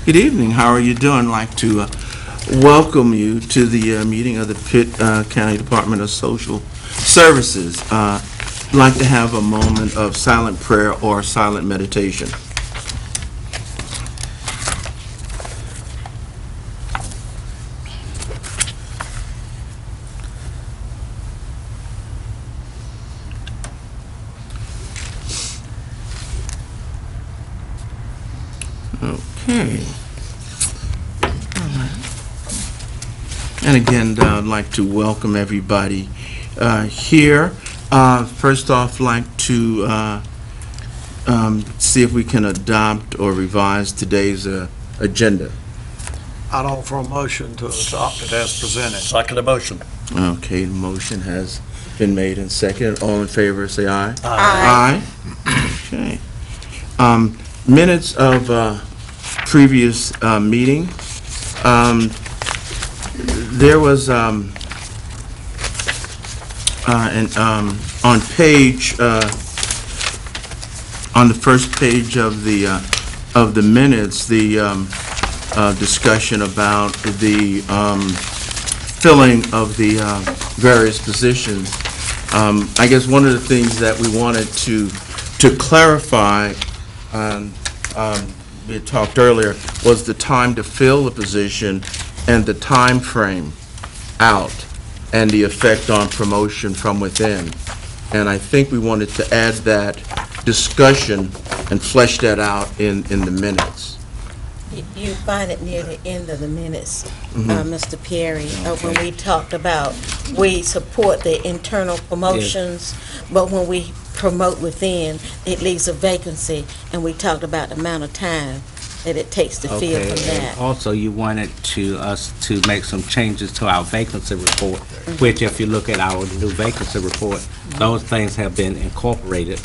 Good evening. How are you doing? I'd like to welcome you to the meeting of the Pitt County Department of Social Services. I'd like to have a moment of silent prayer or silent meditation. Okay. And again, I'd like to welcome everybody here. First off, I'd like to see if we can adopt or revise today's agenda. I'd offer a motion to adopt it as presented. Second motion. Okay, the motion has been made and seconded. All in favor, say aye. Aye. Okay. Minutes of previous meeting. There was on page on the first page of the minutes, the discussion about the filling of the various positions. I guess one of the things that we wanted to clarify, we had talked earlier, was the time to fill the position and the time frame out and the effect on promotion from within. And I think we wanted to add that discussion and flesh that out in the minutes. You find it near the end of the minutes, Mr. Perry, when we talked about we support the internal promotions, but when we promote within, it leaves a vacancy, and we talked about the amount of time that it takes to fill from that. Also, you wanted us to make some changes to our vacancy report, which if you look at our new vacancy report, those things have been incorporated.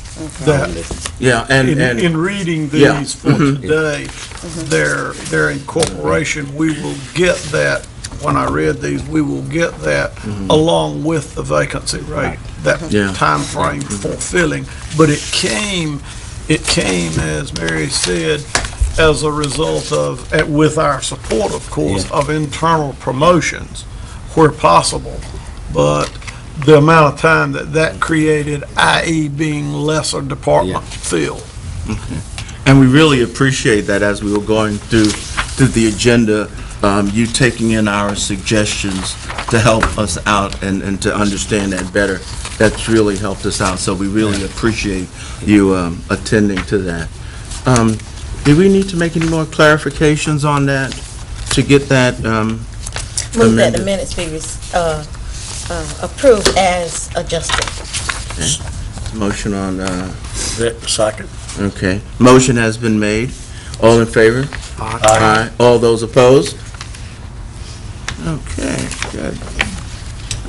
Yeah, and In reading these for today, their incorporation, we will get that, when I read these, we will get that along with the vacancy rate, that time frame for filling. But it came, as Mary said, as a result of, with our support, of course, of internal promotions where possible. But the amount of time that created, i.e. being lesser department filled. And we really appreciate that as we were going through the agenda, you taking in our suggestions to help us out and to understand that better. That's really helped us out, so we really appreciate you attending to that. Do we need to make any more clarifications on that to get that Move that the minutes be approved as adjusted. Okay. Motion on... Second. Okay. Motion has been made. All in favor? Aye. All those opposed? Okay, good.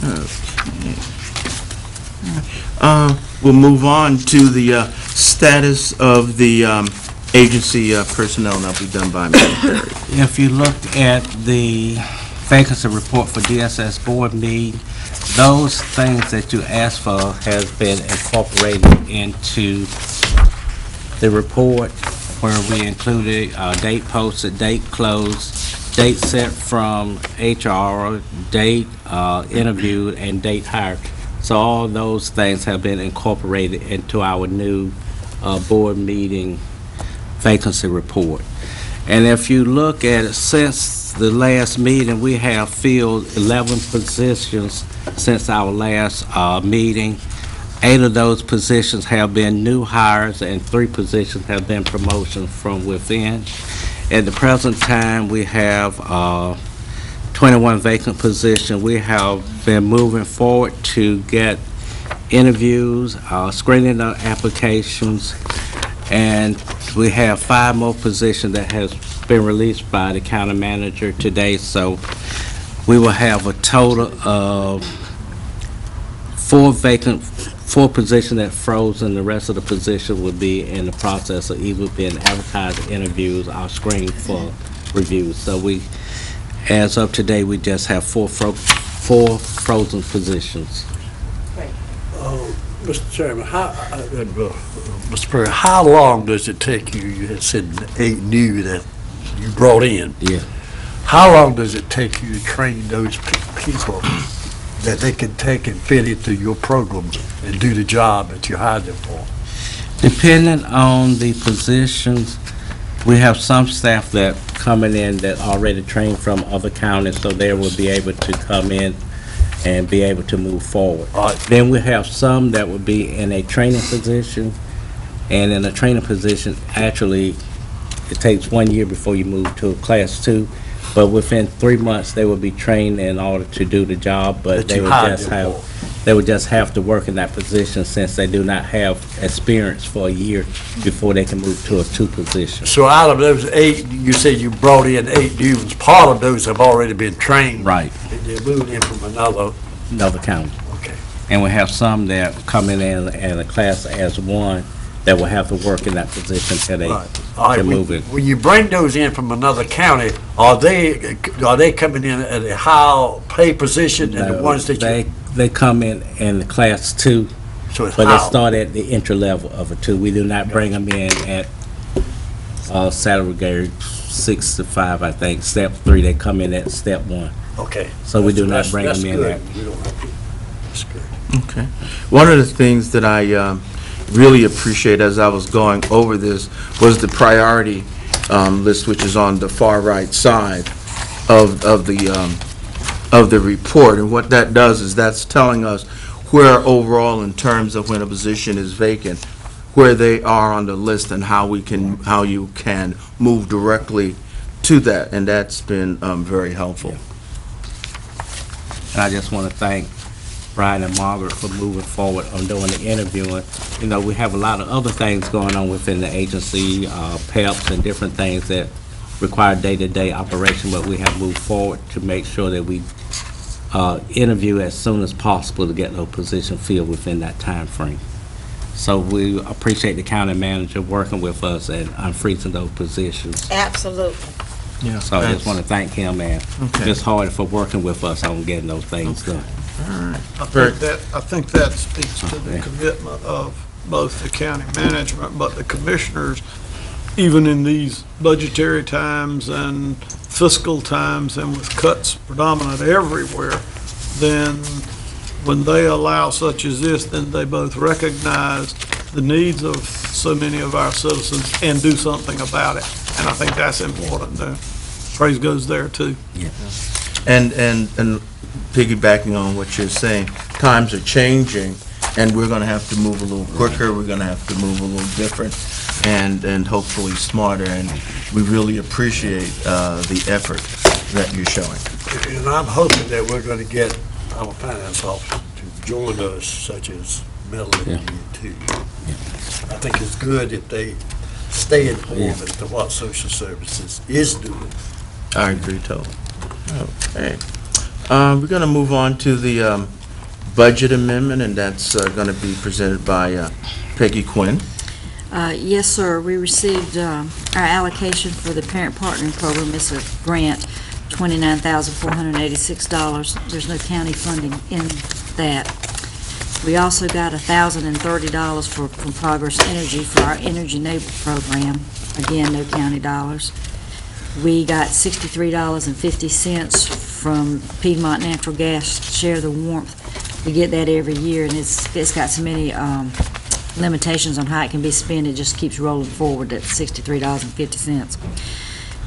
Okay. We'll move on to the status of the agency personnel, and that'll be done by Mr. Perry. If you look at the vacancy report for DSS Board meeting, those things that you asked for has been incorporated into the report, where we included date posted, date closed, date sent from HR, date interviewed, and date hired. So all those things have been incorporated into our new board meeting vacancy report. And if you look at it, since the last meeting, we have filled 11 positions since our last meeting. 8 of those positions have been new hires, and 3 positions have been promotions from within. At the present time, we have 21 vacant positions. We have been moving forward to get interviews, screening the applications, and we have 5 more positions that has been released by the county manager today. So we will have a total of 4 positions that froze, and the rest of the position will be in the process of either being advertised, interviews, or screened for reviews. So we, as of today, we just have 4 frozen positions. Mr. Chairman, Mr. Perry, how long does it take you? You had said 8 new that you brought in. Yeah. How long does it take you to train those people that they can take and fit into your programs and do the job that you hired them for? Depending on the positions, we have some staff that coming in that already trained from other counties, so they will be able to come in and be able to move forward. All right. Then we have some that would be in a training position, and in a training position, actually, it takes 1 year before you move to a class 2, but within 3 months, they will be trained in order to do the job, but That they you would hired just them have, they would just have to work in that position since they do not have experience for a year before they can move to a 2 position. So out of those 8, you said you brought in 8 new ones. Part of those have already been trained. Right, And they're moving in from another, another county. okay. And we have some that coming in a class as 1 that will have to work in that position until they Right. All right, can move it. when you bring those in from another county, are they coming in at a higher pay position than the No, ones that you? They come in the class 2, So it's but they how? start at the entry level of a 2. We do not bring them in at salary grade 6 to 5, I think. Step 3, they come in at step 1. Okay. So we do not That's- bring them in That's at. good. We don't have to- That's good. Okay. One of the things that I really appreciate as I was going over this was the priority list, which is on the far right side of the report. And what that does is that's telling us where overall in terms of when a position is vacant, where they are on the list and how you can move directly to that. And that's been very helpful. And I just want to thank Brian and Margaret for moving forward on doing the interviewing. You know, we have a lot of other things going on within the agency, PEPs and different things that require day-to-day operation, but we have moved forward to make sure that we interview as soon as possible to get those positions filled within that time frame. So we appreciate the county manager working with us and unfreezing those positions. Absolutely. Yeah. So I just want to thank him and Okay. Ms. Hardy for working with us on getting those things done. I think that speaks to the Yeah. commitment of both the county management, but the commissioners, even in these budgetary times and fiscal times and with cuts predominant everywhere, then when they allow such as this, then they both recognize the needs of so many of our citizens and do something about it. And I think that's important. Praise goes there too. And piggybacking on what you're saying, times are changing, and we're going to have to move a little quicker, we're going to have to move a little different, and hopefully smarter, and we really appreciate the effort that you're showing. And I'm hoping that we're going to get our finance officer to join us, such as Melanie and you too. I think it's good if they stay informed as to what social services is doing. I agree totally. Okay. We're going to move on to the budget amendment, and that's going to be presented by Peggy Quinn. Yes, sir. We received our allocation for the Parent Partnering Program. It's a grant, $29,486. There's no county funding in that. We also got $1,030 from Progress Energy for our Energy Neighbor Program. Again, no county dollars. We got $63.50 from Piedmont Natural Gas, Share the Warmth. We get that every year, and it's got so many limitations on how it can be spent. It just keeps rolling forward at $63.50.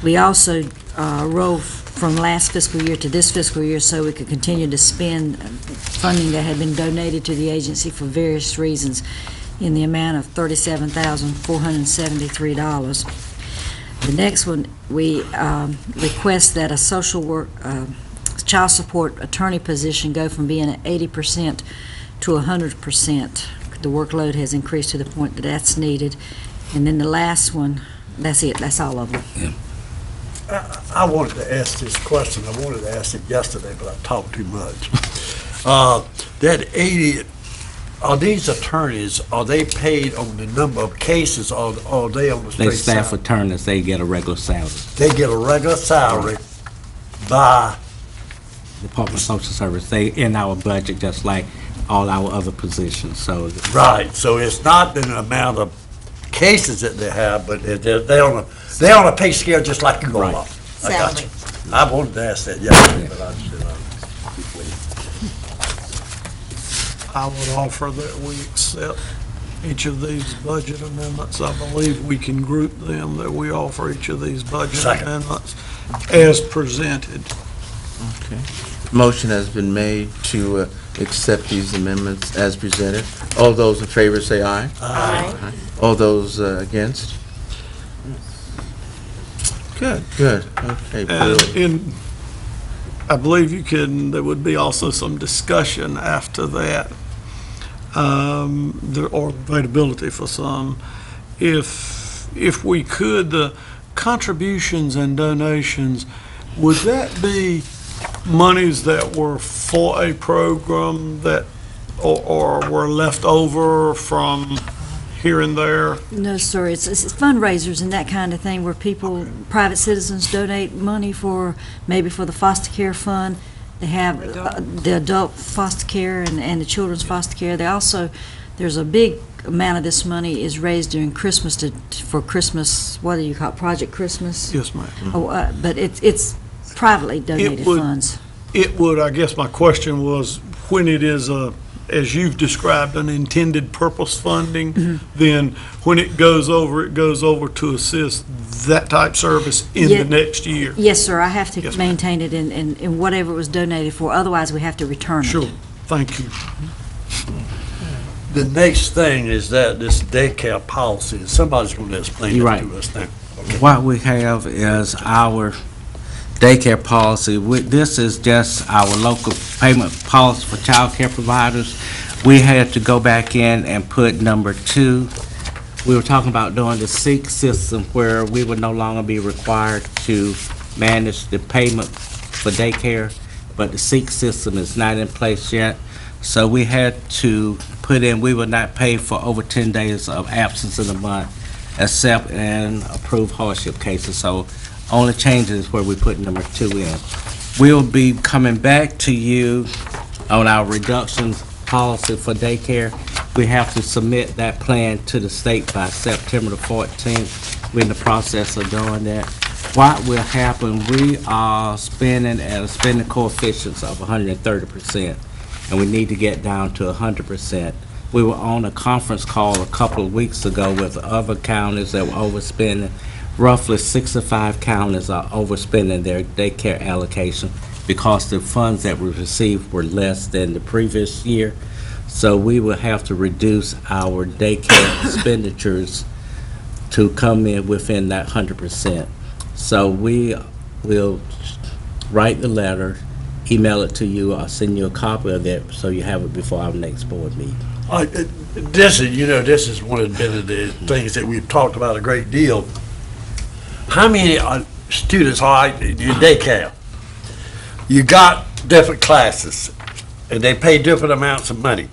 We also rolled from last fiscal year to this fiscal year so we could continue to spend funding that had been donated to the agency for various reasons in the amount of $37,473. The next one, we request that a social work, child support attorney position go from being at 80% to 100%. The workload has increased to the point that that's needed. And then the last one, that's it, that's all of them. I wanted to ask this question. I wanted to ask it yesterday, but I talked too much. That 80, are these attorneys, are they paid on the number of cases, or are they on the They straight staff salary? attorneys, they get a regular salary. They get a regular salary by, Department of Social Service, they in our budget just like all our other positions, so. right, so it's not an amount of cases that they have, but they're on a pay scale just like you go along. I got you. I wanted to ask that yesterday, but I said, I would offer that we accept each of these budget amendments. I believe we can group them, that we offer each of these budget Second. amendments as presented. Okay. Motion has been made to accept these amendments as presented. All those in favor say aye. Aye. All those against? Good, good. Okay, Bill. And I believe there would be also some discussion after that, or availability for some. If we could, the contributions and donations, would that be monies that were for a program that, or were left over from here and there? No, sir, it's fundraisers and that kind of thing where people, private citizens donate money for, maybe for the foster care fund. They have the adult foster care and the children's foster care. They also, there's a big amount of this money is raised during Christmas for Christmas, what do you call it, Project Christmas? Yes, ma'am. Oh, but it's privately donated funds. It would, I guess my question was, when it is as you've described, an intended purpose funding, then when it goes over to assist that type service in the next year. Yes, sir, I have to Yes, ma'am. maintain it in whatever it was donated for, otherwise we have to return it. Sure, thank you. the next thing is that this daycare policy, and somebody's going to explain You're it right. to us now. What we have is our daycare policy. This is just our local payment policy for child care providers. We had to go back in and put number 2. We were talking about doing the SEEK system where we would no longer be required to manage the payment for daycare, but the SEEK system is not in place yet. So we had to put in, we would not pay for over 10 days of absence in a month, except in approved hardship cases. So only changes where we put number 2 in. We'll be coming back to you on our reduction policy for daycare. We have to submit that plan to the state by September the 14th. We're in the process of doing that. What will happen, we are spending at a spending coefficient of 130%, and we need to get down to 100%. We were on a conference call a couple of weeks ago with other counties that were overspending. Roughly 65 counties are overspending their daycare allocation because the funds that we received were less than the previous year. So we will have to reduce our daycare expenditures to come in within that 100%. So we will write the letter, email it to you, I'll send you a copy of that so you have it before our next board meeting. This is one of the things that we've talked about a great deal. How many students are in daycare? You got different classes, and they pay different amounts of money.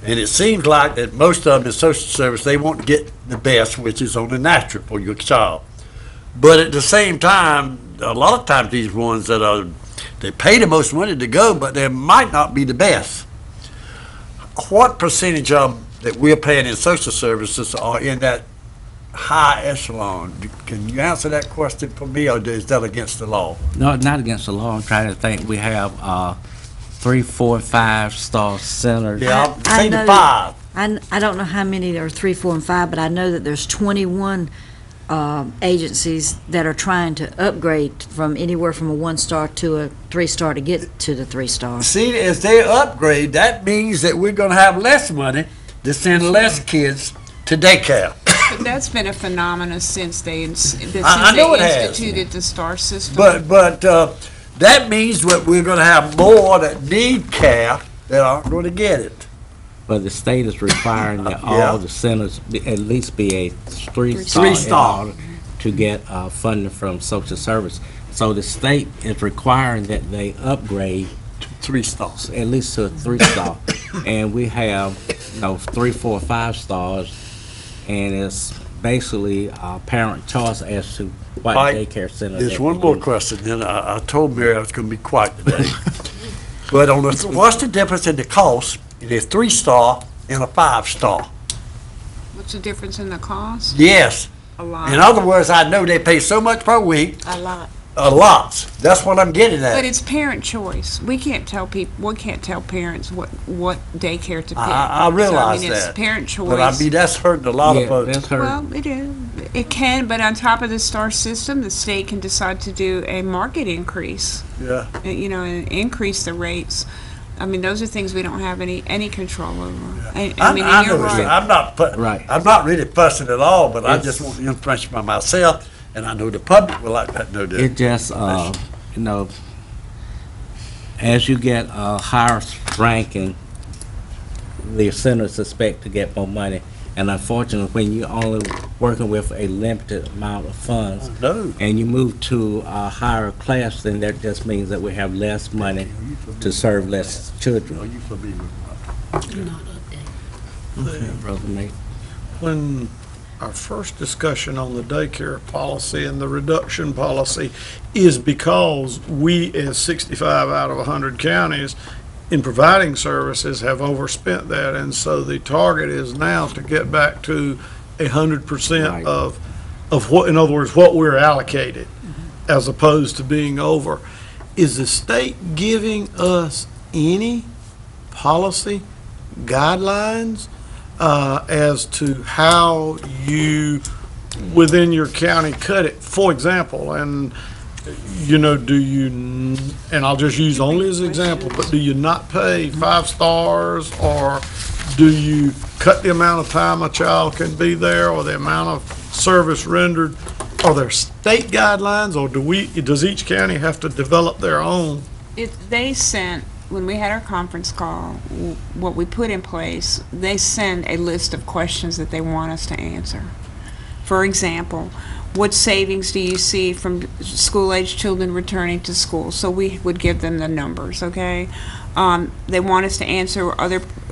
And it seems like that most of them in social service, they want to get the best, which is on the natural for your child. But at the same time, a lot of times these ones they pay the most money to go, but they might not be the best. What percentage of that we're paying in social services are in that high echelon? Can you answer that question for me, or is that against the law? No, not against the law. I'm trying to think. We have 3, 4, 5-star centers. Yeah, I say the know- 5. I don't know how many there are 3, 4, and 5, but I know that there's 21 agencies that are trying to upgrade from anywhere from a 1-star to a 3-star to get to the 3-star. See, as they upgrade, that means that we're going to have less money to send less kids to daycare. But that's been a phenomenon since they I know it has. instituted the STAR system. But that means that we're going to have more that need care that aren't going to get it. But the state is requiring that Yeah. all the centers at least be a 3-star Three-star. in order to get funding from social service. So the state is requiring that they upgrade 3 stars. at least to a 3-star. And we have, 3, 4, 5 stars, and it's basically parent choice as to what Right. daycare center. There's that one we more use. question, then I told Mary I was going to be quiet today. But what's the difference in the cost in a 3-star and a 5-star? What's the difference in the cost? Yes. A lot. In other words, I know they pay so much per week, A lot. a lot. That's what I'm getting But at. it's parent choice. We can't tell parents what daycare to pick. I realize So, I mean, that. it's parent choice. But I mean, that's hurting a lot of Yeah, folks. that's her. Well, it is. It can, but on top of the STAR system, the state can decide to do a market increase, Yeah. and increase the rates. I mean, those are things we don't have any control over. I I mean, know and you're it's- right. I'm not really fussing at all, but I It's- just want the information by myself, and I know the public will like to know that. It just, you know, as you get higher ranking, the senators expect to get more money. And unfortunately, when you're only working with a limited amount of funds, No. and you move to a higher class, then that just means that we have less money to serve less children. Okay, Brother Nate. When our first discussion on the daycare policy and the reduction policy is because we, as 65 out of 100 counties, in providing services, have overspent that, and so the target is now to get back to 100% Right. of what, in other words, what we're allocated, as opposed to being over. Is the state giving us any policy guidelines as to how you, within your county, cut it? For example, and do you, and I'll just use only as an example, but do you not pay 5 stars, or do you cut the amount of time a child can be there, or the amount of service rendered? Are there state guidelines, or does each county have to develop their own? They sent, when we had our conference call, what we put in place, they send a list of questions that they want us to answer. For example, what savings do you see from school-age children returning to school? So we would give them the numbers, okay? They want us to answer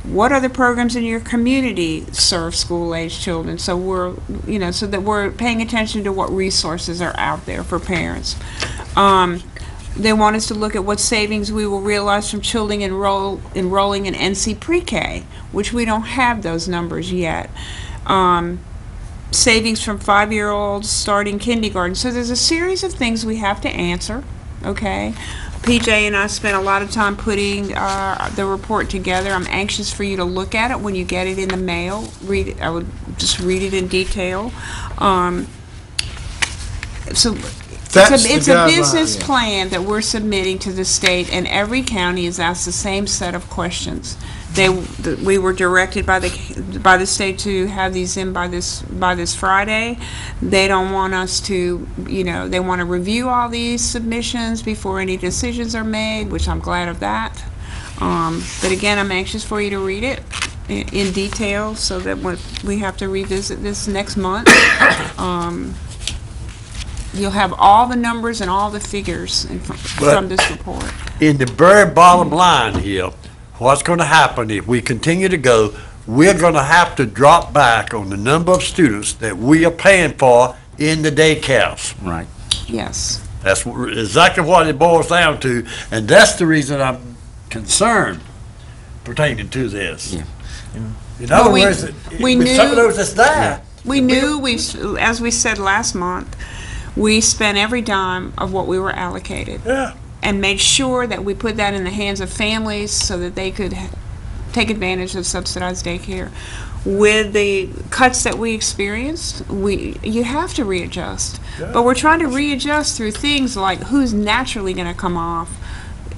what other programs in your community serve school-age children? So so that we're paying attention to what resources are out there for parents. They want us to look at what savings we will realize from children enrolling in NC Pre-K, which we don't have those numbers yet. Savings from 5-year-olds starting kindergarten. So there's a series of things we have to answer, okay? PJ and I spent a lot of time putting the report together. I'm anxious for you to look at it when you get it in the mail. Read it. I would just read it in detail. So it's a business plan that we're submitting to the state, and every county is asked the same set of questions. We were directed by the state to have these in by this Friday. They don't want us to, they want to review all these submissions before any decisions are made, which I'm glad of that. But again, I'm anxious for you to read it in detail, so that when we have to revisit this next month, you'll have all the numbers and all the figures from this report. In the very bottom line here, what's going to happen if we continue to go, we're going to have to drop back on the number of students that we are paying for in the daycares. Right. Yes. That's exactly what it boils down to, and that's the reason I'm concerned pertaining to this. Yeah. In other Well, words, we with some of knew- those that's there. We knew, as we said last month, we spent every dime of what we were allocated. Yeah. And made sure that we put that in the hands of families so that they could take advantage of subsidized daycare. With the cuts that we experienced, you have to readjust. Yeah. But we're trying to readjust through things like who's naturally going to come off.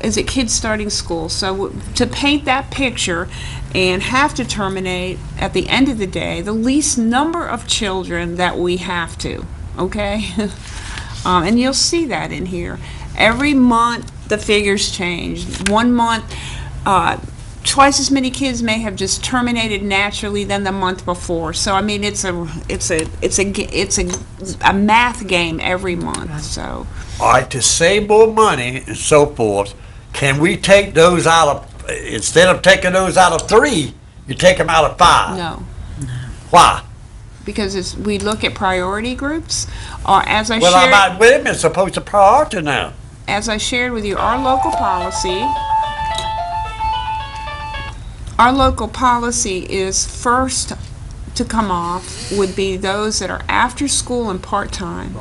Is it kids starting school? So to paint that picture and have to terminate, at the end of the day, the least number of children that we have to, okay? And you'll see that in here. Every month, the figures change. 1 month, twice as many kids may have just terminated naturally than the month before. So I mean, it's a math game every month. So. All right, to save more money and so forth, can we take those out of, instead of taking those out of 3, you take them out of 5? No. Why? Because we look at priority groups, or as I Well, shared. women's supposed to priority now. As I shared with you, our local policy is first to come off would be those that are after school and part-time.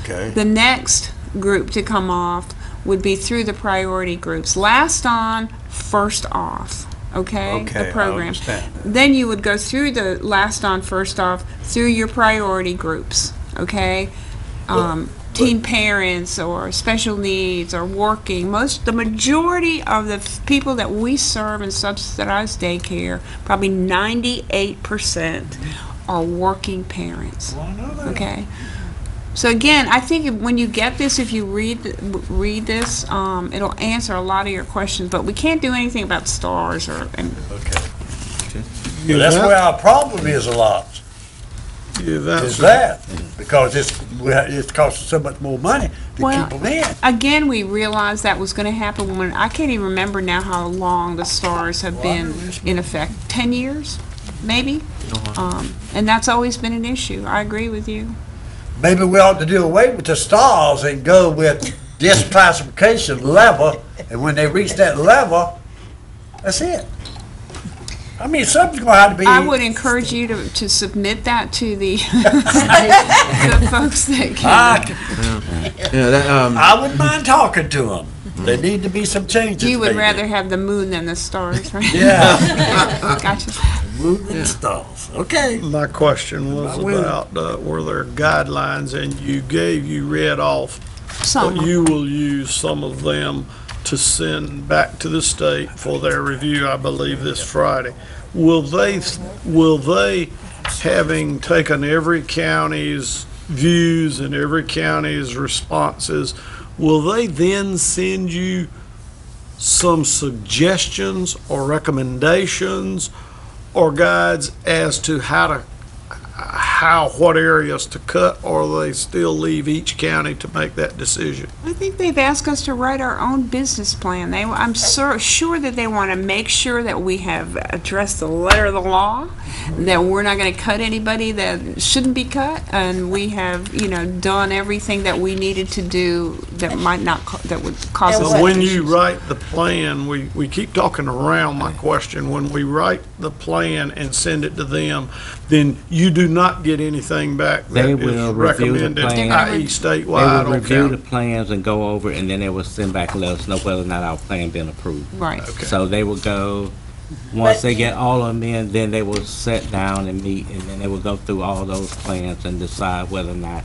Okay. The next group to come off would be through the priority groups. Last on, first off, okay? Okay, The I program. understand that. Then you would go through the last on, first off, through your priority groups, okay? Teen parents or special needs or working. The majority of the people that we serve in subsidized daycare, probably 98% are working parents. Okay? So again, I think when you get this, if you read this, it'll answer a lot of your questions, but we can't do anything about stars or. Okay. Yeah, that's where our problem is a lot. Yeah, Is that because it's costing so much more money to keep them in. Again, we realized that was going to happen when I can't even remember now how long the stars have been in effect. 10 years, maybe, and that's always been an issue. I agree with you. Maybe we ought to do away with the stars and go with this classification level, and when they reach that level, that's it. I mean, something's going to have to be. I would encourage you to submit that to the, the folks that can. I wouldn't mind talking to them. There need to be some changes. You would maybe. rather have the moon than the stars, right? Yeah. Gotcha. Moon and stars. Okay. My question was about, were there guidelines, and you read off, Some. but you will use some of them to send back to the state for their review, I believe, this Friday. Will they, having taken every county's views and every county's responses, will they then send you some suggestions or recommendations or guides as to what areas to cut, or they still leave each county to make that decision? I think they've asked us to write our own business plan. I'm sure that they want to make sure that we have addressed the letter of the law, that we're not going to cut anybody that shouldn't be cut, and we have, done everything that we needed to do that might not, that would cause us. So when you write the plan, we keep talking around my question. When we write the plan and send it to them, then you do not get anything back that They is will review the recommended, plan. i.e. They statewide will or review the county. plans and go over, and then they will send back and let us know whether or not our plan been approved. Right. Okay. So they will go, once they get all of them in, then they will sit down and meet, and then they will go through all those plans and decide whether or not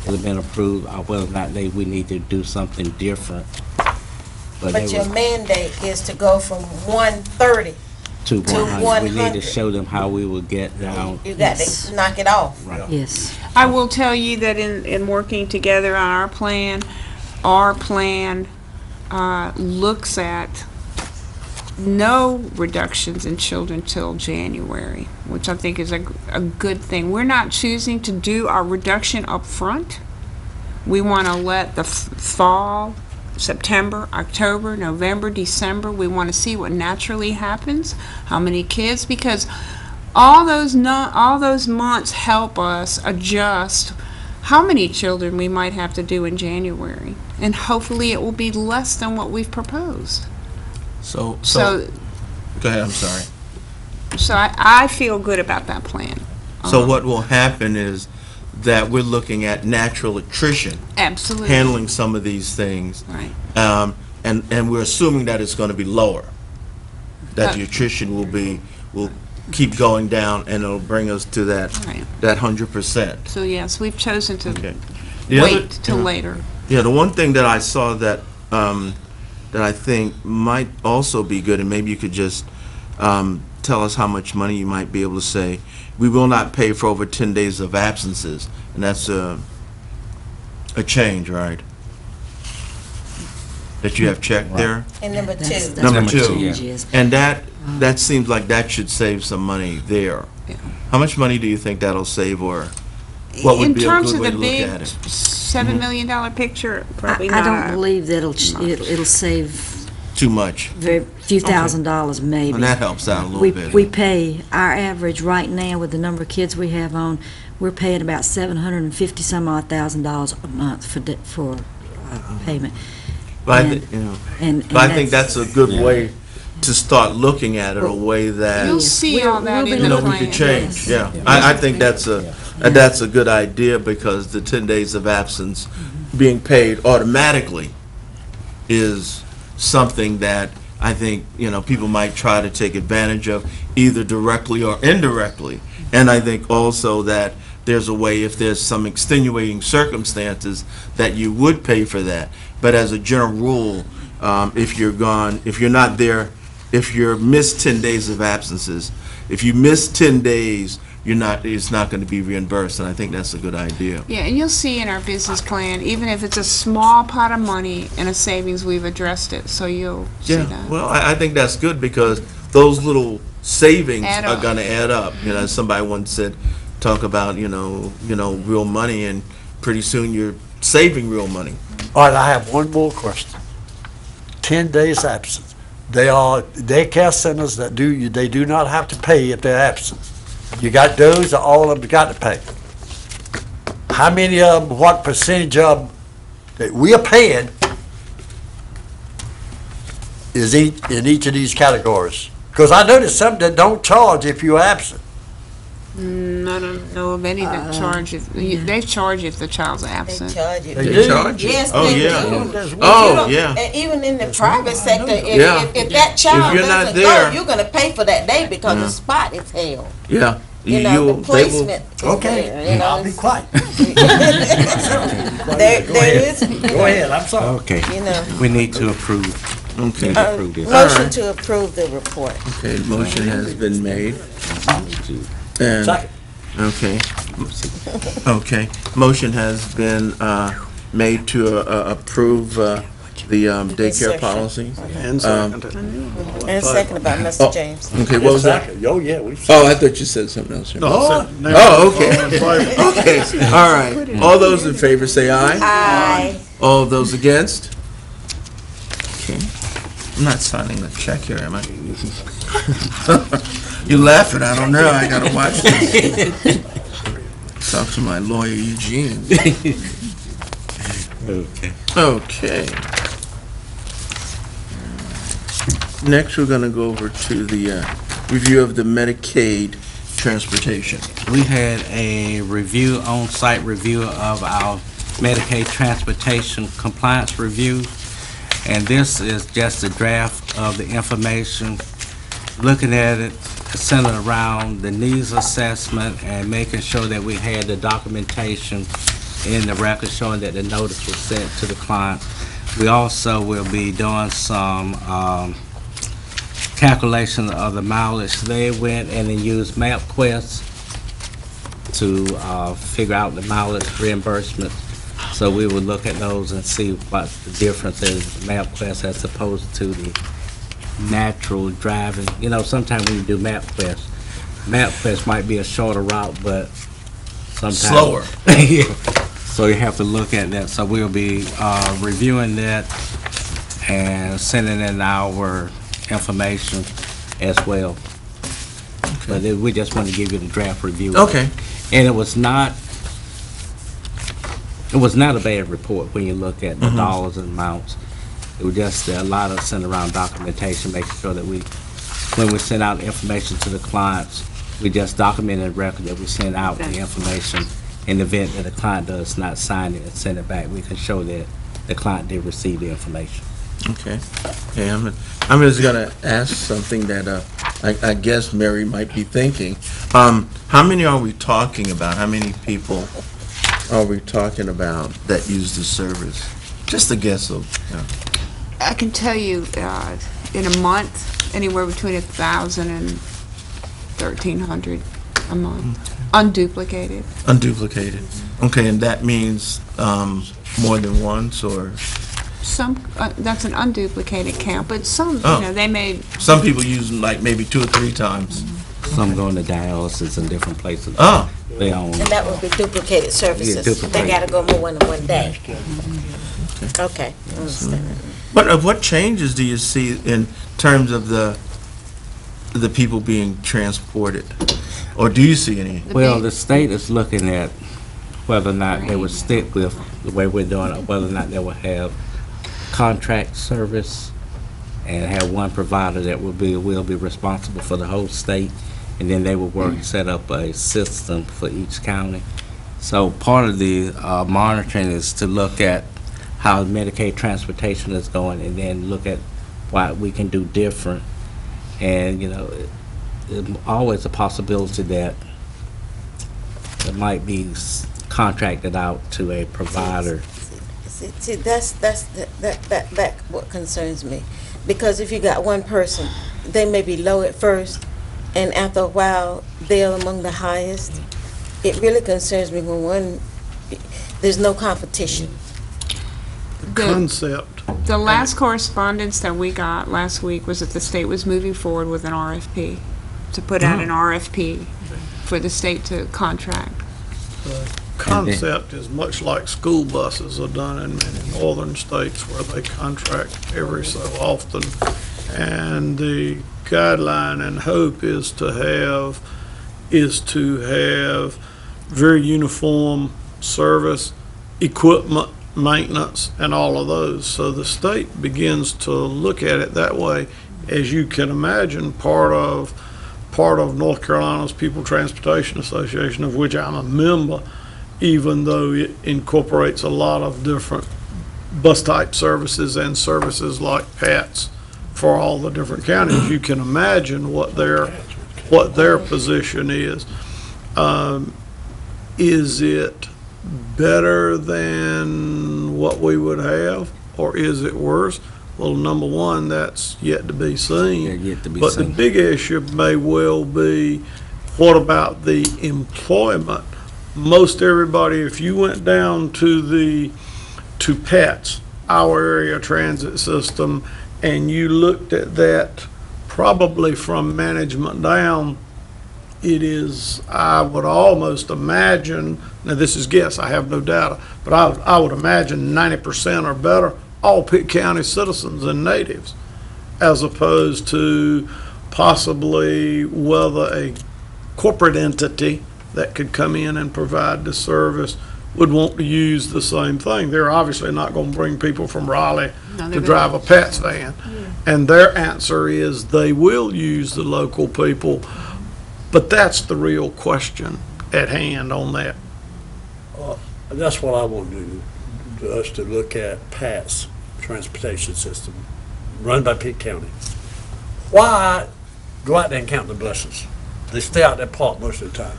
it's been approved, or whether or not we need to do something different. But they your will- mandate is to go from 130. to 100. We need 100. to show them how we will get down. You got to knock it off. Yes. I will tell you that in working together on our plan looks at no reductions in children till January, which I think is a good thing. We're not choosing to do our reduction up front. We want to let the fall, September, October, November, December, we want to see what naturally happens, how many kids, because all those months help us adjust how many children we might have to do in January, and hopefully it will be less than what we've proposed. So, So go ahead, I'm sorry. I feel good about that plan. So what will happen is that we're looking at natural attrition, Absolutely. handling some of these things. Right. And we're assuming that it's going to be lower, that the Right. attrition will keep going down, and it'll bring us to that Right. 100%. So yes, we've chosen to Okay. The other- wait till later. Yeah, the one thing that I saw that I think might also be good, and maybe you could just tell us how much money you might be able to say, we will not pay for over 10 days of absences, and that's a change, right? That you have checked there? And number That's- two, that's Number what the two. change is. And that seems like that should save some money there. Yeah. How much money do you think that'll save, or what would be a In terms good of way the to look big at it? $7 million picture, probably I not. don't believe that it'll save Too much. very few $1,000s maybe. And that helps out a little We bit. pay, our average right now with the number of kids we have on, we're paying about $750 some odd $1,000 a month for payment. But I and- thi- you know, And but I think that's a good way to start looking at it a way that, You'll see all that in you know, the we could plan. change, yeah. I think that's a good idea, because the 10 days of absence being paid automatically is something that I think, you know, people might try to take advantage of, either directly or indirectly. And I think also that there's a way, if there's some extenuating circumstances, that you would pay for that. But as a general rule, if you're gone, if you're not there, if you're missed 10 days of absences, if you miss 10 days, it's not going to be reimbursed, and I think that's a good idea. Yeah, and you'll see in our business plan, even if it's a small pot of money in a savings, we've addressed it, so you'll see Yeah, that. well, I think that's good, because those little savings Add are up. going to add up. You know, somebody once said, talk about, you know, real money, and pretty soon you're saving real money. All right, I have one more question. 10 days absence. They are daycare centers that they do not have to pay if they're absent. You got those, or all of them got to pay. How many of them, what percentage of them that we are paying is in each of these categories? Because I noticed some that don't charge if you're absent. I don't know of any that charge if, they charge if the child's They absent. charge you. They They do? charge you? Yes, Oh, they yeah. do. Oh, yeah. And even in the private sector, Yeah. if that child you're not doesn't there- go, you're gonna pay for that day because the spot is held. Yeah. You know, You'll- the they will- placement is Okay, there, you know. I'll be quiet. There is, Go ahead, I'm sorry. Okay, you know, we need to approve. Okay, Approve this. motion right. to approve the report. okay, motion has been made. And, Second. okay, okay. Motion has been made to approve the daycare Insertion. policy. And second. And second about Oh. Mr. James. Okay, what was that? Second. Oh, yeah, we. Oh, I thought you said something else. No, Oh, okay. Okay, all right. All those in favor say aye. Aye. All those against? Okay. I'm not signing the check here, am I? You're laughing, I don't know, I gotta watch this. Talk to my lawyer Eugene. Okay. Okay. Next, we're gonna go over to the review of the Medicaid transportation. We had a review, on-site review of our Medicaid transportation compliance review, and this is just a draft of the information, looking at it, centered around the needs assessment and making sure that we had the documentation in the record showing that the notice was sent to the client. We also will be doing some calculation of the mileage. They went and then used MapQuest to figure out the mileage reimbursement. So we would look at those and see what the difference is, MapQuest as opposed to the natural driving. You know, sometimes when you do MapQuest might be a shorter route, but sometimes Slower. Yeah. So you have to look at that. So we'll be reviewing that and sending in our information as well. But we just want to give you the draft review. Okay. And it was not a bad report when you look at the dollars and amounts. It was just a lot of send around documentation, making sure that when we send out information to the clients, we just document in the record that we send out the information. In the event that the client does not sign it and send it back, we can show that the client did receive the information. Okay. Okay, I'm just gonna ask something that I guess Mary might be thinking. How many are we talking about? How many people are we talking about that use the service? Just a guess of, I can tell you, in a month, anywhere between 1,000 and 1,300 a month, unduplicated. unduplicated. Okay, and that means more than once, or Some, that's an unduplicated count, but some, Oh. you know, they may, some people use them like maybe 2 or 3 times. Some going to dialysis in different places. Oh, They own. And that would be duplicated services. Yeah, duplicated. They gotta go more than one day. Okay, I understand. what changes do you see in terms of the people being transported? Or do you see any? Well, the state is looking at whether or not they would stick with the way we're doing it, or whether or not they will have contract service and have one provider that will be responsible for the whole state, and then they will work to set up a system for each county. So part of the monitoring is to look at how Medicaid transportation is going, and then look at what we can do different. And, you know, there's always a possibility that it might be contracted out to a provider. See, that's what concerns me. Because if you got one person, they may be low at first, and after a while, they're among the highest. It really concerns me when there's no competition. Concept. The last correspondence that we got last week was that the state was moving forward with an RFP, to put out an RFP for the state to contract. Concept is much like school buses are done in many northern states where they contract every so often. And the guideline and hope is to have very uniform service, equipment, maintenance, and all of those. So the state begins to look at it that way. As you can imagine, part of North Carolina's People Transportation Association, of which I'm a member, even though it incorporates a lot of different bus type services and services like PATS for all the different counties, you can imagine what their position is. Is it better than what we would have, or is it worse? Well, number one, that's yet to be seen. But the big issue may well be, what about the employment? Most everybody, if you went down to PATS, our area transit system, and you looked at that probably from management down, it is, I would almost imagine, now this is guess, I have no data, but I would imagine 90% or better, all Pitt County citizens and natives, as opposed to possibly whether a corporate entity that could come in and provide the service would want to use the same thing. They're obviously not going to bring people from Raleigh to drive a PATS van. And their answer is they will use the local people, but that's the real question at hand on that. That's what I want to do, us to look at PATS transportation system run by Pitt County. Why go out there and count the buses? They stay out there parked most of the time.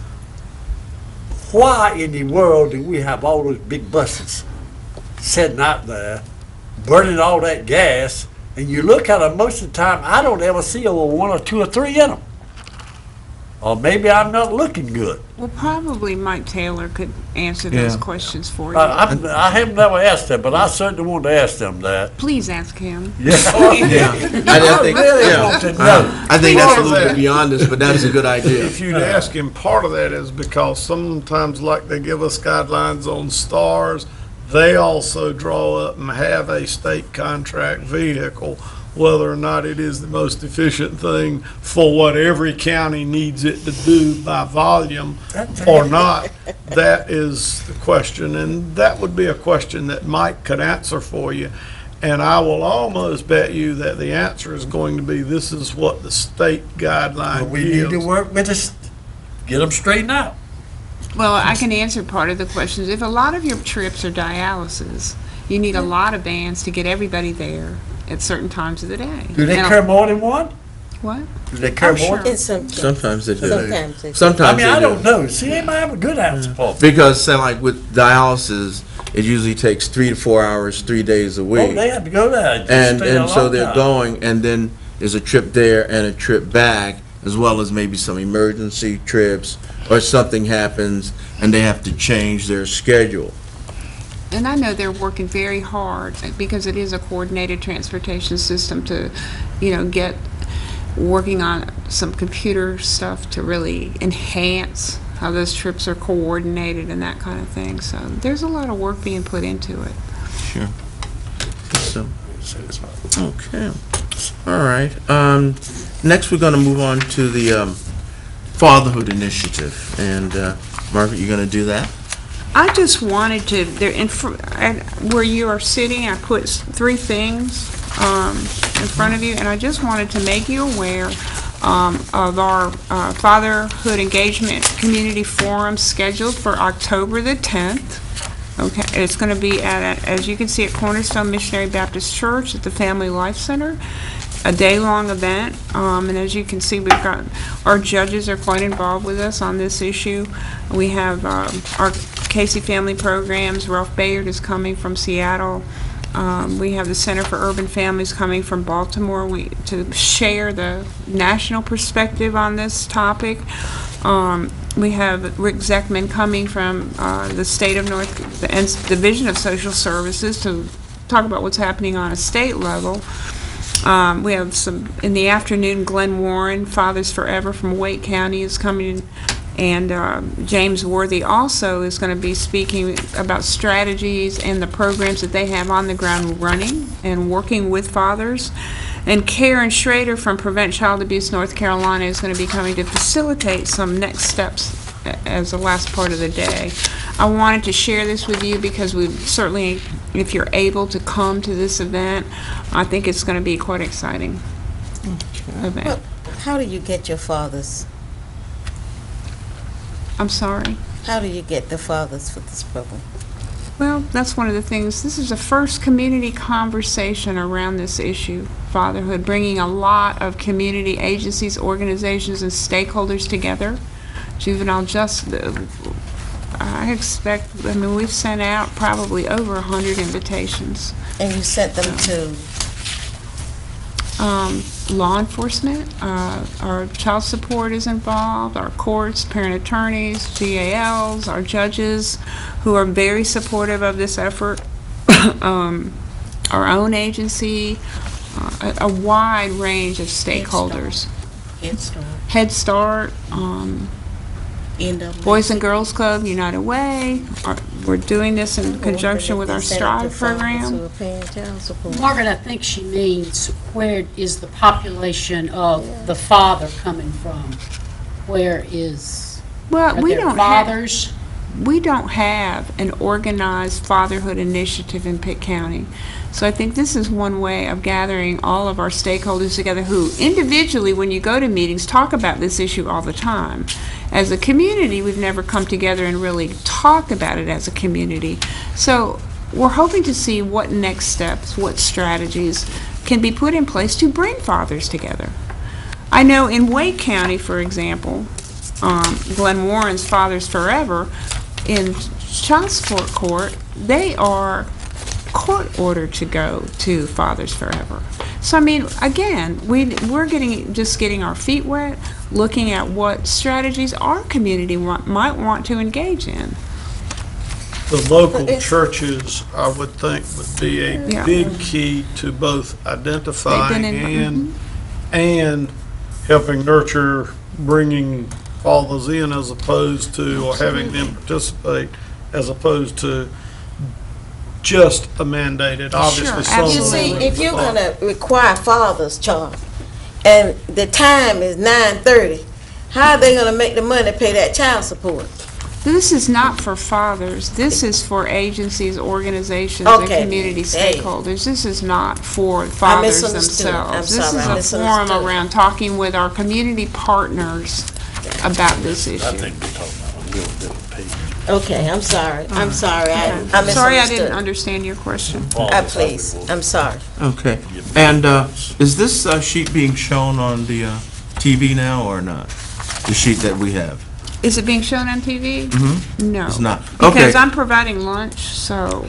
Why in the world do we have all those big buses sitting out there, burning all that gas, and you look at them most of the time, I don't ever see over one or two or three in them. Or maybe I'm not looking good. Well, probably Mike Taylor could answer those questions for you. I have never asked them, but I certainly want to ask them that. Please ask him. Yeah. I think that's a little bit beyond this, but that's a good idea. If you'd ask him, part of that is because sometimes, like they give us guidelines on stars, they also draw up and have a state contract vehicle. Whether or not it is the most efficient thing for what every county needs it to do by volume or not, that is the question. And that would be a question that Mike could answer for you. And I will almost bet you that the answer is going to be, this is what the state guideline We need to work with us, get them straightened out. Well, I can answer part of the questions. If a lot of your trips are dialysis, you need a lot of vans to get everybody there at certain times of the day. Do they carry more than one? What? Do they carry more? In some Sometimes they do. Sometimes they do. Sometimes I mean, they I do. don't know. See, they might have a good answer for me. Because, say, like with dialysis, it usually takes 3 to 4 hours, 3 days a week. Oh, they have to go there. And so they're going, and then there's a trip there and a trip back, as well as maybe some emergency trips, or something happens and they have to change their schedule. And I know they're working very hard because it is a coordinated transportation system to, get working on some computer stuff to really enhance how those trips are coordinated and that kind of thing. So there's a lot of work being put into it. Sure. So, okay. All right. Next, we're going to move on to the Fatherhood Initiative. And Margaret, you're going to do that? I just wanted to, where you are sitting, I put 3 things in front of you, and I just wanted to make you aware of our Fatherhood Engagement Community Forum scheduled for October the 10th. Okay, it's going to be as you can see, at Cornerstone Missionary Baptist Church at the Family Life Center. A day-long event, and as you can see, we've got our judges are quite involved with us on this issue. We have our Casey Family Programs. Ralph Bayard is coming from Seattle. We have the Center for Urban Families coming from Baltimore to share the national perspective on this topic. We have Rick Zeckman coming from the state of the Division of Social Services to talk about what's happening on a state level. We have some in the afternoon. Glenn Warren, Fathers Forever from Wake County, is coming, and James Worthy also is going to be speaking about strategies and the programs that they have on the ground running and working with fathers. And Karen Schrader from Prevent Child Abuse North Carolina is going to be coming to facilitate some next steps as the last part of the day. I wanted to share this with you because we certainly, if you're able to come to this event, I think it's going to be quite exciting event. Well, how do you get your fathers? I'm sorry? How do you get the fathers for this program? Well, that's one of the things. This is the first community conversation around this issue, fatherhood, bringing a lot of community agencies, organizations, and stakeholders together. Juvenile justice, we've sent out probably over 100 invitations. And you sent them to? Law enforcement, our child support is involved, our courts, parent attorneys, GALs, our judges, who are very supportive of this effort, our own agency, a wide range of stakeholders. Head Start, Boys and Girls Club, United Way. We're doing this in conjunction with our STRIVE program. Margaret, I think she means where is the population of the father coming from? Where is, well, are there fathers? We don't have an organized fatherhood initiative in Pitt County. So I think this is one way of gathering all of our stakeholders together who individually, when you go to meetings, talk about this issue all the time. As a community, we've never come together and really talked about it as a community. So we're hoping to see what next steps, what strategies can be put in place to bring fathers together. I know in Wake County, for example, Glenn Warren's Fathers Forever, in child support court, they are court ordered to go to Fathers Forever. So I mean, again, we're getting our feet wet, looking at what strategies our community might want to engage in. The local churches, I would think, would be a big key to both identifying and helping nurture, bringing fathers in as opposed to, or having them participate as opposed to just a mandated, obviously. Sure, You see, if you're going to require fathers, Charles, and the time is 9:30, how are they going to make the money to pay that child support? This is not for fathers. This is for agencies, organizations, and community stakeholders. This is not for fathers themselves. This is a forum around talking with our community partners about this issue. I think we're talking about a real different page. Okay, I'm sorry. I'm sorry. I misunderstood. Sorry, I didn't understand your question. Please, I'm sorry. Okay. And is this sheet being shown on the TV now or not? The sheet that we have? Is it being shown on TV? Mm-hmm. No. It's not. Okay. Because I'm providing lunch, so.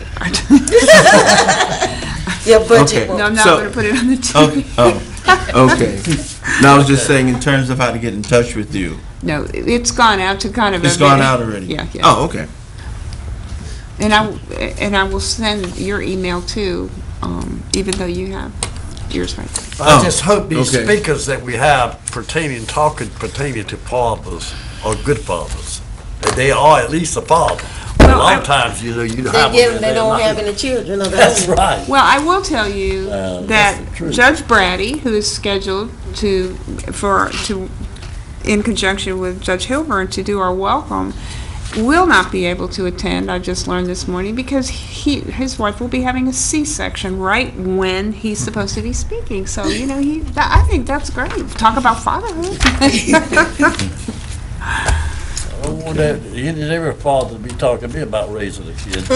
Your budget. Okay. No, I'm not going to put it on the TV. Okay. Now, I was just saying in terms of how to get in touch with you. No, it's gone out to kind of. It's gone out already? Yeah. Oh, okay. And I will send your email too, even though you have yours right there. I just hope these speakers that we have pertaining to fathers are good fathers. That they are at least a father. Well, a lot of times, you have them. They don't have any children. That's right. Well, I will tell you that Judge Brady, who is scheduled in conjunction with Judge Hilburn to do our welcome, will not be able to attend, I just learned this morning, because his wife will be having a C-section right when he's supposed to be speaking. So, you know, I think that's great. Talk about fatherhood. I don't want that, every father to be talking to me about raising a kid.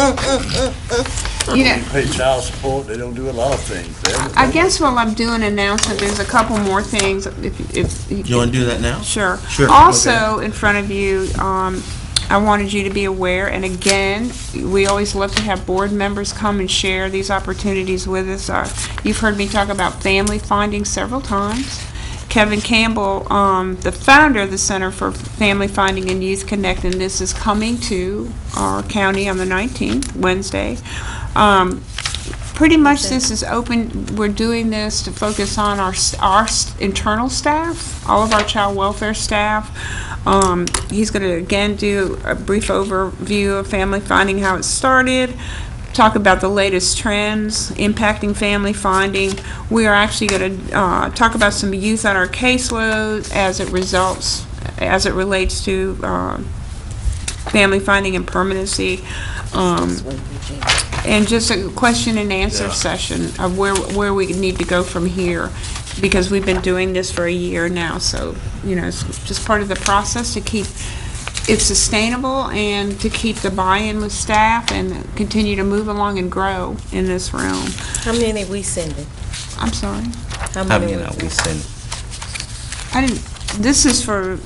You know, They pay child support, they don't do a lot of things. I guess while I'm doing announcement, there's a couple more things. If You want to do that now? Sure. Sure, Also, in front of you, I wanted you to be aware, and again, we always love to have board members come and share these opportunities with us. You've heard me talk about family finding several times. Kevin Campbell, the founder of the Center for Family Finding and Youth Connect, and this is coming to our county on the 19th, Wednesday. Pretty much this is open, we're doing this to focus on our internal staff, all of our child welfare staff. He's going to again do a brief overview of family finding, how it started, talk about the latest trends impacting family finding. We are actually going to talk about some youth on our caseload as it relates to family finding and permanency. And just a question and answer session of where we need to go from here, because we've been doing this for a year now. So, you know, it's just part of the process to keep it sustainable and to keep the buy-in with staff and continue to move along and grow in this realm. How many we sending? I'm sorry. How many we send? This is for,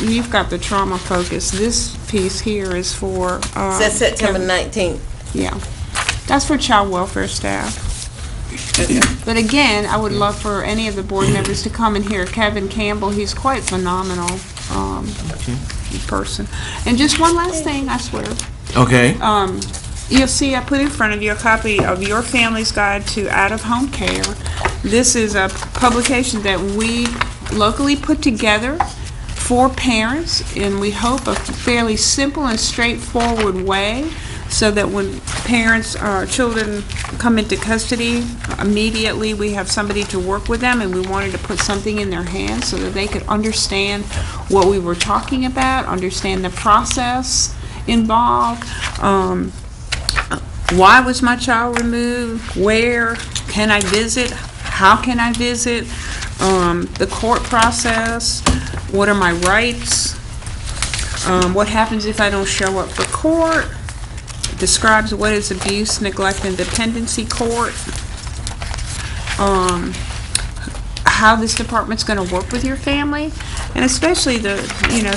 you've got the trauma focus. This piece here is for. That's September 19th. Yeah. That's for child welfare staff. But again, I would love for any of the board members to come and hear Kevin Campbell. He's quite phenomenal person. And just one last thing, I swear. Okay. You'll see I put in front of you a copy of Your Family's Guide to Out-of-Home Care. This is a publication that we locally put together for parents, and we hope a fairly simple and straightforward way, so that when parents or children come into custody, immediately we have somebody to work with them, and we wanted to put something in their hands so that they could understand what we were talking about, understand the process involved. Why was my child removed? Where can I visit? How can I visit? The court process. What are my rights? What happens if I don't show up for court? Describes what is abuse, neglect, and dependency court. How this department's going to work with your family, and especially the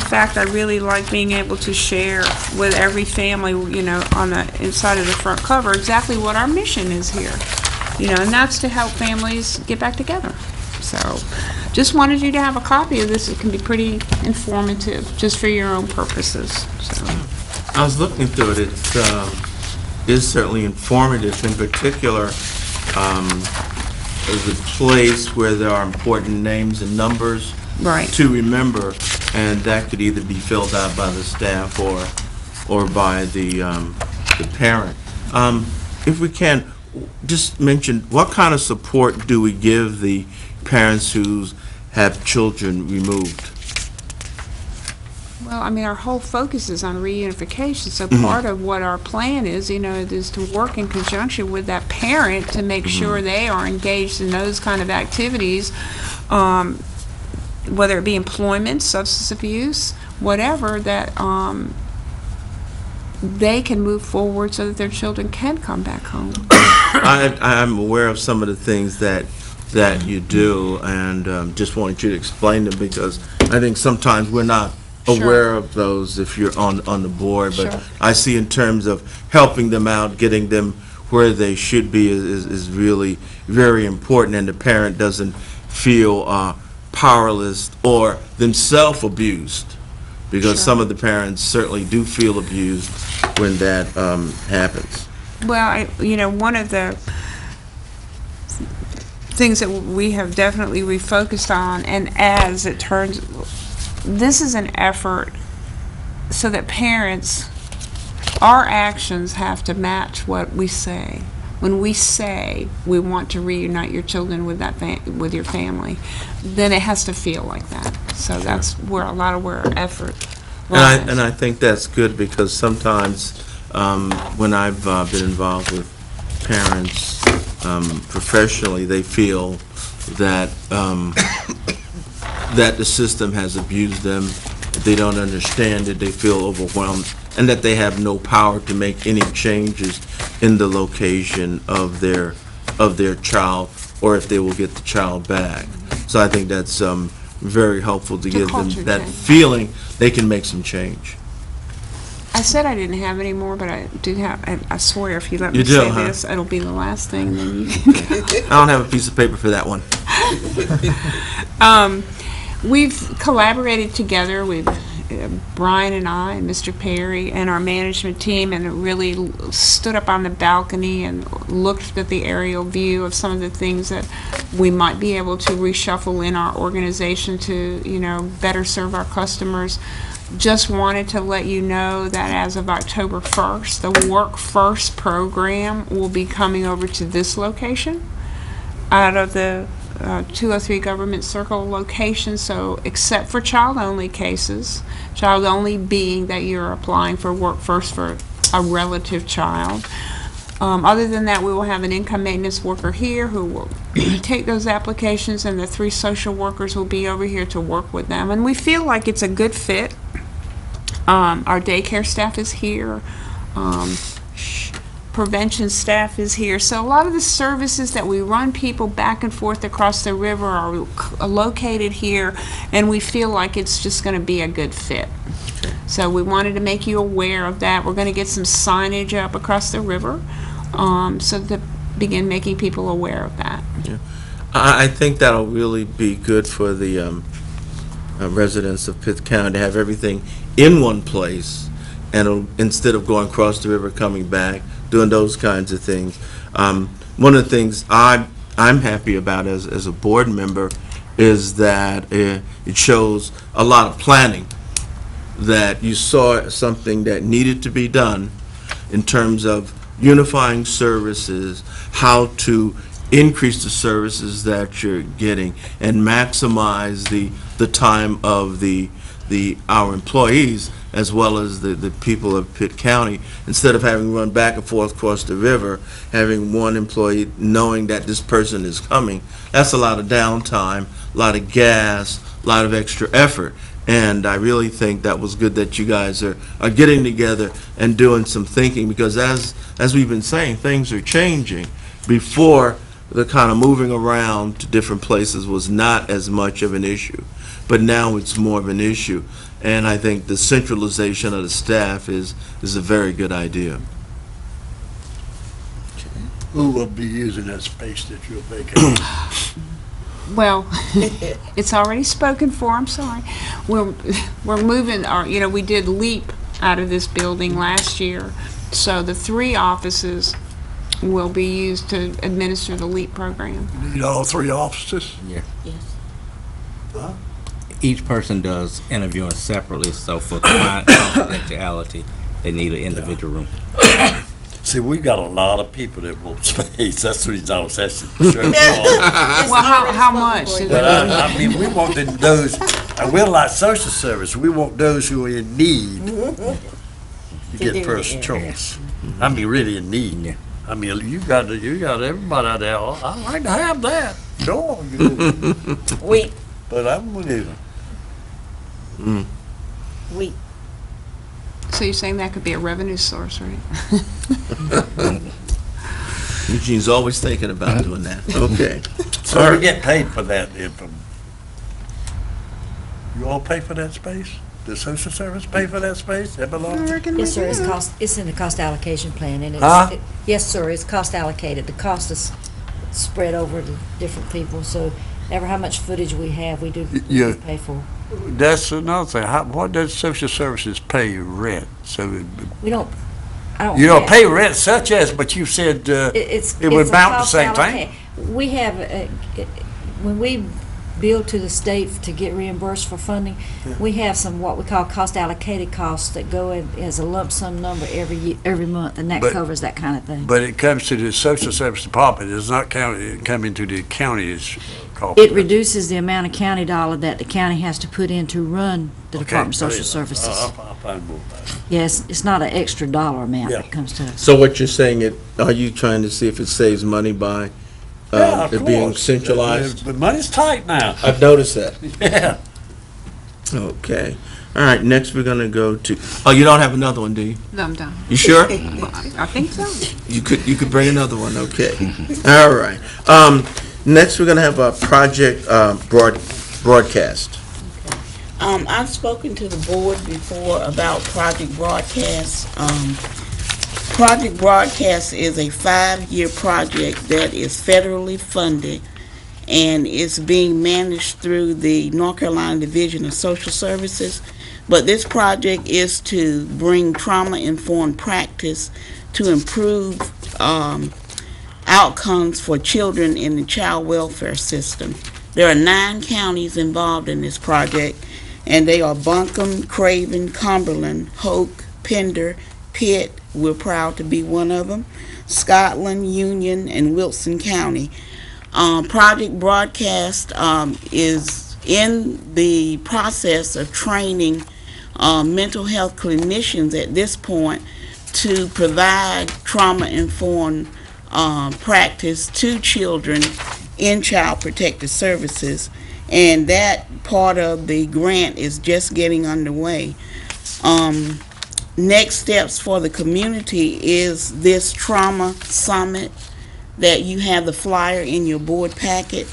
fact I really like being able to share with every family, on the inside of the front cover exactly what our mission is here, and that's to help families get back together. So, just wanted you to have a copy of this. It can be pretty informative, just for your own purposes. So. I was looking through it. It is certainly informative. In particular, there's a place where there are important names and numbers to remember, and that could either be filled out by the staff or by the parent. If we can, just mention what kind of support do we give the parents who have children removed? Well, I mean, our whole focus is on reunification, so part of what our plan is, is to work in conjunction with that parent to make sure they are engaged in those kind of activities, whether it be employment, substance abuse, whatever, that they can move forward so that their children can come back home. I'm aware of some of the things that you do, and just wanted you to explain them, because I think sometimes we're not aware of those if you're on the board, but I see in terms of helping them out, getting them where they should be is really very important, and the parent doesn't feel powerless or themselves abused, because some of the parents certainly do feel abused when that happens. Well, one of the things that we have definitely refocused on, and as it turns, this is an effort so that parents, our actions have to match what we say. When we say we want to reunite your children with with your family, then it has to feel like that. So that's where a lot of our effort lives. And I think that's good because sometimes when I've been involved with parents professionally, they feel that that the system has abused them. They don't understand it. They feel overwhelmed, and that they have no power to make any changes in the location of their child, or if they will get the child back. So I think that's very helpful to give them culture that change. feeling they can make some change. I said I didn't have any more, but I do have, I swear if you let me You do, say huh? this, it'll be the last thing, then you I don't have a piece of paper for that one. We've collaborated together with Brian and I and Mr. Perry and our management team, and really stood up on the balcony and looked at the aerial view of some of the things that we might be able to reshuffle in our organization to, you know, better serve our customers. Just wanted to let you know that as of October 1st, the Work First program will be coming over to this location out of the 203 Government Circle location. So except for child-only cases, child-only being that you're applying for Work First for a relative child. Other than that, we will have an income maintenance worker here who will take those applications, and the 3 social workers will be over here to work with them. And we feel like it's a good fit. Our daycare staff is here. Prevention staff is here. So a lot of the services that we run people back and forth across the river are located here, and we feel like it's just going to be a good fit. So we wanted to make you aware of that. We're going to get some signage up across the river, so to begin making people aware of that. Yeah. I think that'll really be good for the residents of Pitt County to have everything in one place, and instead of going across the river, coming back, doing those kinds of things. One of the things I'm happy about as a board member is that it shows a lot of planning, that you saw something that needed to be done in terms of unifying services, how to increase the services that you're getting, and maximize the time of our employees as well as the people of Pitt County. Instead of having to run back and forth across the river, having one employee knowing that this person is coming, that's a lot of downtime, a lot of gas, a lot of extra effort. And I really think that was good that you guys are getting together and doing some thinking, because as we've been saying, things are changing. Before, the kind of moving around to different places was not as much of an issue, but now it's more of an issue. And I think the centralization of the staff is a very good idea. Who will be using that space that you're vacating? Well, it's already spoken for. I'm sorry. We're moving our, you know, we did LEAP out of this building last year, so the 3 offices will be used to administer the LEAP program. You need all 3 offices? Yeah. Yes. Huh? Each person does interviewing separately, so for client confidentiality, they need an individual room. See, we got a lot of people that want space. That's the reason I was asking. Well, how much? But I mean, we want those, we're like social service. We want those who are in need to get first choice. I mean, really in need. Yeah. I mean, you got everybody out there. Oh, I'd like to have that. Sure, you do. But I'm with you. So you're saying that could be a revenue source, right? Eugene's always thinking about doing that. Okay. So we get paid for that then from, you all pay for that space? The social service pay for that space? That belongs to? Yes, sir, it's in the cost allocation plan, and Huh? yes, sir, it's cost allocated. The cost is spread over the different people, so ever how much footage we have, we do Yeah. pay for. That's another thing. What does social services pay rent? So We don't, I don't. you don't have- pay rent such as, but you said It's it would it's a amount the cost same thing? We have, when we bill to the state to get reimbursed for funding, we have some what we call cost allocated costs that go in as a lump sum number every month, and that But- covers that kind of thing. But it comes to the social service department, it's not county, it come into the county's cost. It reduces the amount of county dollar that the county has to put in to run the Okay, Department of Social I'll Services. find more about it. Yes, it's not an extra dollar amount Yeah. that comes to us. So what you're saying, are you trying to see if it saves money by Yeah, of it being course. centralized? But money's tight now. I've noticed that. Yeah. Okay. All right, next we're gonna go to, oh, you don't have another one, do you? No, I'm done. You sure? I think so. You could bring another one, okay. All right. Next, we're gonna have a project broadcast. I've spoken to the board before about Project Broadcast. Project Broadcast is a 5-year project that is federally funded and is being managed through the North Carolina Division of Social Services. But this project is to bring trauma-informed practice to improve outcomes for children in the child welfare system. There are 9 counties involved in this project, and they are Buncombe, Craven, Cumberland, Hoke, Pender, Pitt, we're proud to be one of them, Scotland, Union, and Wilson County. Project Broadcast is in the process of training mental health clinicians at this point to provide trauma-informed practice to children in Child Protective Services, and that part of the grant is just getting underway. Next steps for the community is this trauma summit that you have the flyer in your board packet,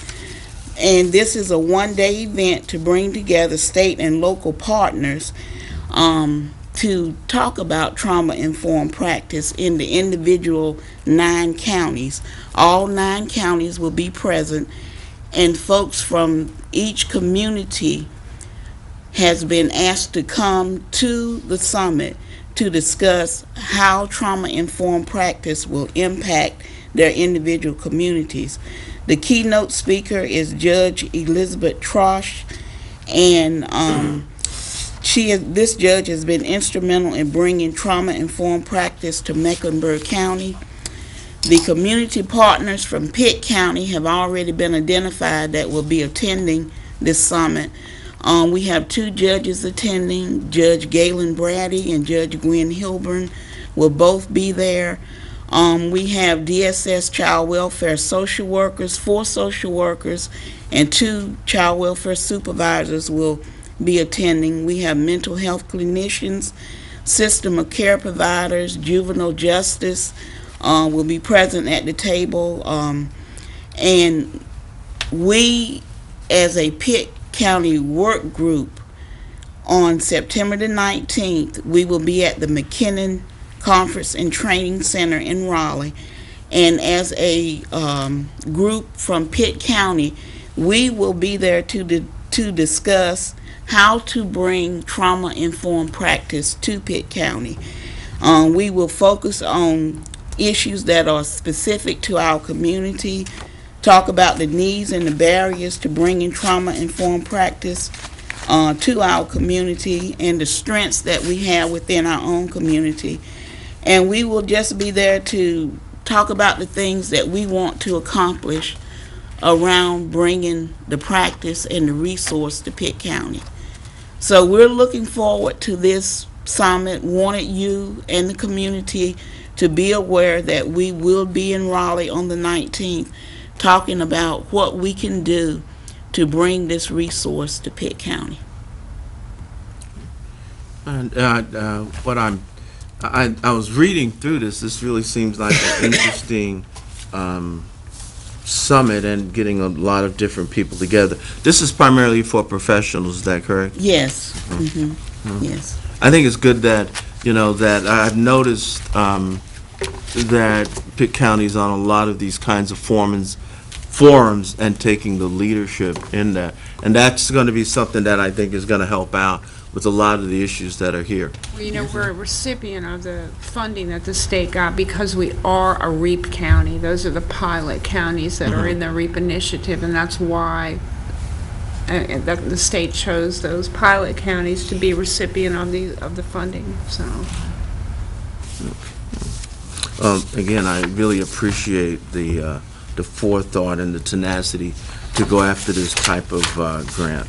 and this is a one-day event to bring together state and local partners to talk about trauma-informed practice in the individual 9 counties. All 9 counties will be present, and folks from each community has been asked to come to the summit to discuss how trauma-informed practice will impact their individual communities. The keynote speaker is Judge Elizabeth Trosh, and this judge has been instrumental in bringing trauma-informed practice to Mecklenburg County. The community partners from Pitt County have already been identified that will be attending this summit. We have 2 judges attending. Judge Galen Brady and Judge Gwen Hilburn will both be there. We have DSS child welfare social workers, 4 social workers, and 2 child welfare supervisors will be attending. We have mental health clinicians, system of care providers, juvenile justice will be present at the table. And we, as a Pitt County work group, on September the 19th, we will be at the McKinnon Conference and Training Center in Raleigh. And as a group from Pitt County, we will be there to discuss how to bring trauma-informed practice to Pitt County. We will focus on issues that are specific to our community, talk about the needs and the barriers to bringing trauma-informed practice to our community and the strengths that we have within our own community. And we will just be there to talk about the things that we want to accomplish around bringing the practice and the resource to Pitt County. So we're looking forward to this summit, wanted you and the community to be aware that we will be in Raleigh on the 19th talking about what we can do to bring this resource to Pitt County. And I was reading through this. This really seems like an interesting summit and getting a lot of different people together. This is primarily for professionals, is that correct? Yes. Yes. I think it's good that, that I've noticed that Pitt County's on a lot of these kinds of forums and taking the leadership in that. And that's going to be something that I think is going to help out with a lot of the issues that are here. Well, we're a recipient of the funding that the state got because we are a REAP county. Those are the pilot counties that are in the REAP initiative, and that's why that the state chose those pilot counties to be recipient of the funding. So. Again, I really appreciate the forethought and the tenacity to go after this type of grant.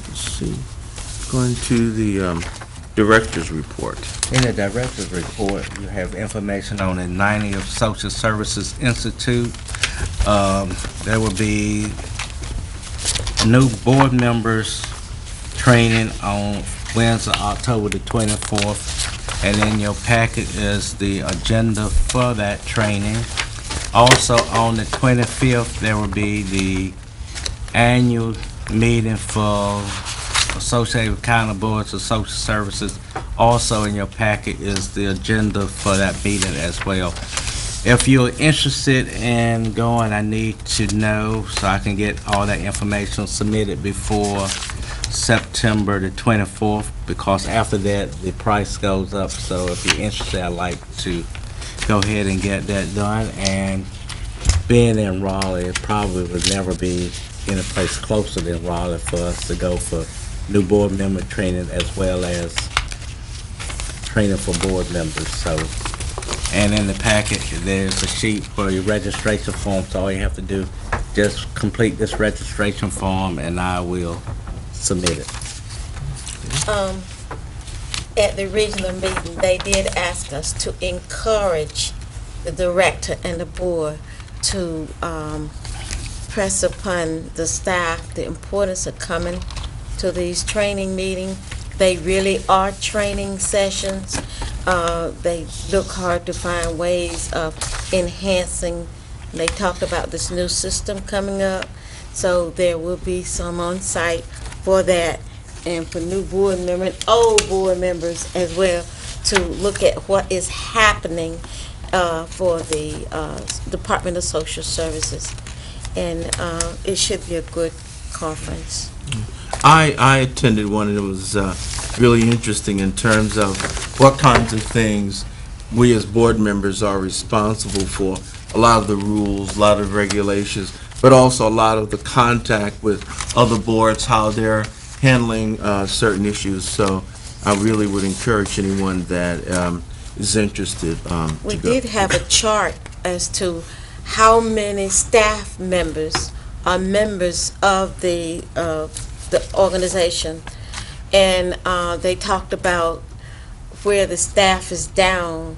Let's see. Going to the director's report. In the director's report, you have information on the 90th Social Services Institute. There will be new board members training on Wednesday, October the 24th, and in your packet is the agenda for that training. Also, on the 25th, there will be the annual meeting for Associated County Boards of Social Services. Also in your packet is the agenda for that meeting as well. If you're interested in going, I need to know so I can get all that information submitted before September the 24th, because after that the price goes up. So if you're interested, I'd like to go ahead and get that done. And being in Raleigh, it probably would never be in a place closer than Raleigh for us to go for new board member training as well as training for board members. So, and in the packet there's a sheet for your registration form, so all you have to do just complete this registration form and I will submit it. At the regional meeting, they did ask us to encourage the director and the board to press upon the staff the importance of coming to these training meetings. They really are training sessions. They look hard to find ways of enhancing. They talked about this new system coming up, so there will be some on site for that, and for new board members, old board members as well, to look at what is happening for the Department of Social Services. And it should be a good conference. I attended one, and it was really interesting in terms of what kinds of things we as board members are responsible for. A lot of the rules, a lot of regulations, but also a lot of the contact with other boards, how they're handling certain issues. So I really would encourage anyone that is interested We to go. did have a chart as to how many staff members are members of the organization, and they talked about where the staff is down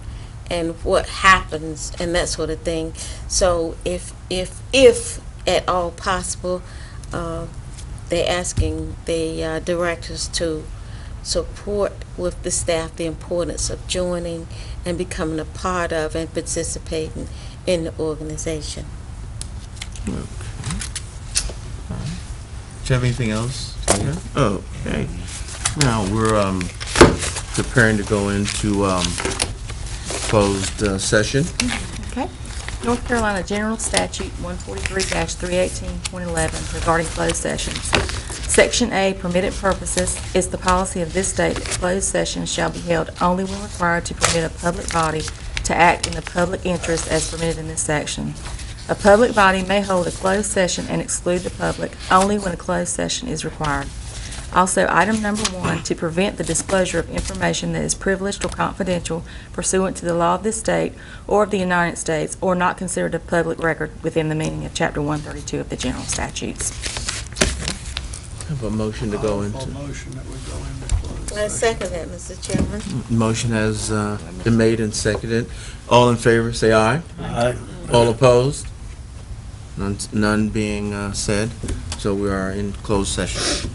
and what happens and that sort of thing. So if at all possible, they're asking the directors to support with the staff the importance of joining and becoming a part of and participating in the organization. Okay. Do you have anything else? Yeah? Oh, okay. Now, we're preparing to go into closed session. Okay. North Carolina General Statute 143-318.11 regarding closed sessions. Section A, permitted purposes, is the policy of this state that closed sessions shall be held only when required to permit a public body to act in the public interest as permitted in this section. A public body may hold a closed session and exclude the public only when a closed session is required. Also, item number 1, to prevent the disclosure of information that is privileged or confidential pursuant to the law of this state or of the United States, or not considered a public record within the meaning of Chapter 132 of the General Statutes. Have a motion to go A into. motion that we go into closed I session. second that, Mr. Chairman. Motion has been made and seconded. All in favor, say aye. Aye. All opposed? None being said. So we are in closed session.